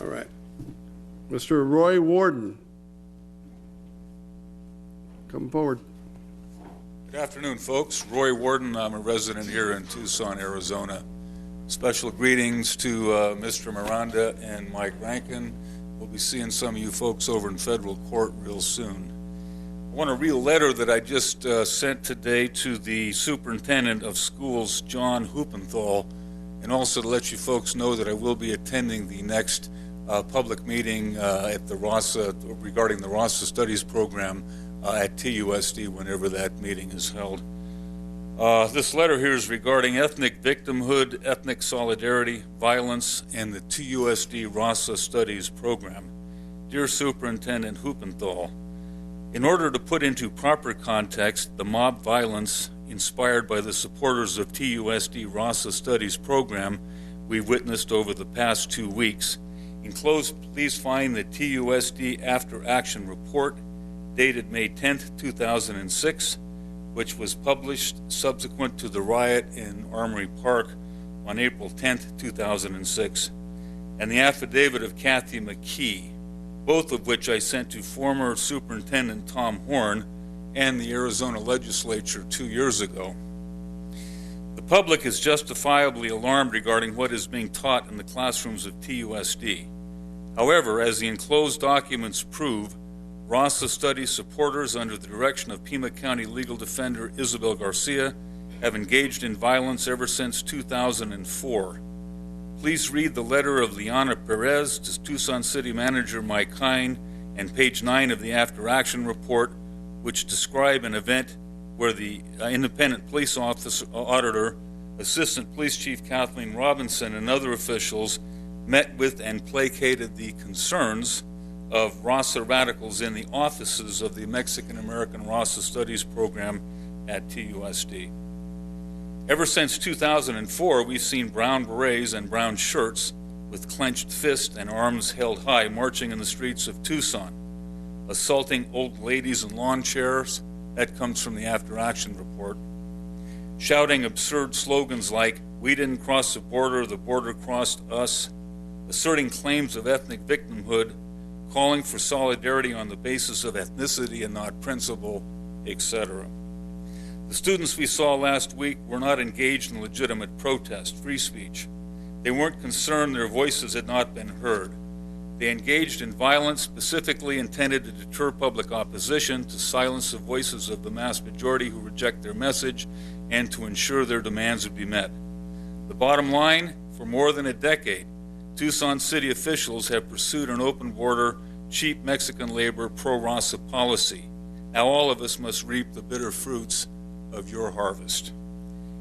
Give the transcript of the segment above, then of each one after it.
All right. Mr. Roy Warden, come forward. Good afternoon, folks. Roy Warden. I'm a resident here in Tucson, Arizona. Special greetings to Mr. Miranda and Mike Rankin. We'll be seeing some of you folks over in federal court real soon. I want to read a letter that I just sent today to the superintendent of schools, John Hoopenthal, and also to let you folks know that I will be attending the next public meeting at the Raza regarding the Raza Studies program at TUSD whenever that meeting is held. This letter here is regarding ethnic victimhood, ethnic solidarity, violence, and the TUSD Raza Studies program. Dear Superintendent Hoopenthal, in order to put into proper context the mob violence inspired by the supporters of TUSD Raza Studies program we've witnessed over the past 2 weeks, enclosed, please find the TUSD After Action Report dated May 10th, 2006, which was published subsequent to the riot in Armory Park on April 10th, 2006, and the affidavit of Kathy McKee, both of which I sent to former Superintendent Tom Horn and the Arizona legislature 2 years ago. The public is justifiably alarmed regarding what is being taught in the classrooms of TUSD. However, as the enclosed documents prove, Raza Studies supporters under the direction of Pima County legal defender Isabel Garcia have engaged in violence ever since 2004. Please read the letter of Liana Perez to Tucson City Manager Mike Hine and page 9 of the After Action Report, which describe an event where the independent police auditor, Assistant Police Chief Kathleen Robinson, and other officials met with and placated the concerns of Raza radicals in the offices of the Mexican-American Raza Studies program at TUSD. Ever since 2004, we've seen brown berets and brown shirts with clenched fists and arms held high marching in the streets of Tucson, assaulting old ladies in lawn chairs, that comes from the After Action Report, shouting absurd slogans like, "We didn't cross the border crossed us," asserting claims of ethnic victimhood, calling for solidarity on the basis of ethnicity and not principle, etc. The students we saw last week were not engaged in legitimate protest, free speech. They weren't concerned their voices had not been heard. They engaged in violence specifically intended to deter public opposition, to silence the voices of the mass majority who reject their message, and to ensure their demands would be met. The bottom line, for more than a decade, Tucson city officials have pursued an open border, cheap Mexican labor, pro-Raza policy. Now all of us must reap the bitter fruits of your harvest.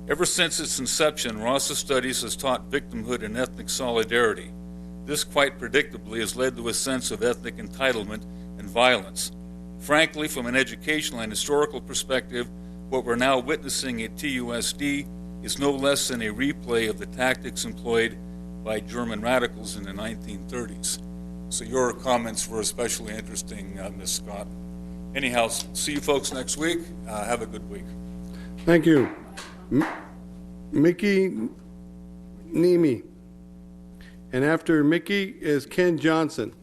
Ever since its inception, Raza Studies has taught victimhood and ethnic solidarity. This quite predictably has led to a sense of ethnic entitlement and violence. Frankly, from an educational and historical perspective, what we're now witnessing at TUSD is no less than a replay of the tactics employed by German radicals in the 1930s. So your comments were especially interesting, Ms. Scott. Anyhow, see you folks next week. Have a good week. Thank you. Mickey Nemi. And after Mickey is Ken Johnson.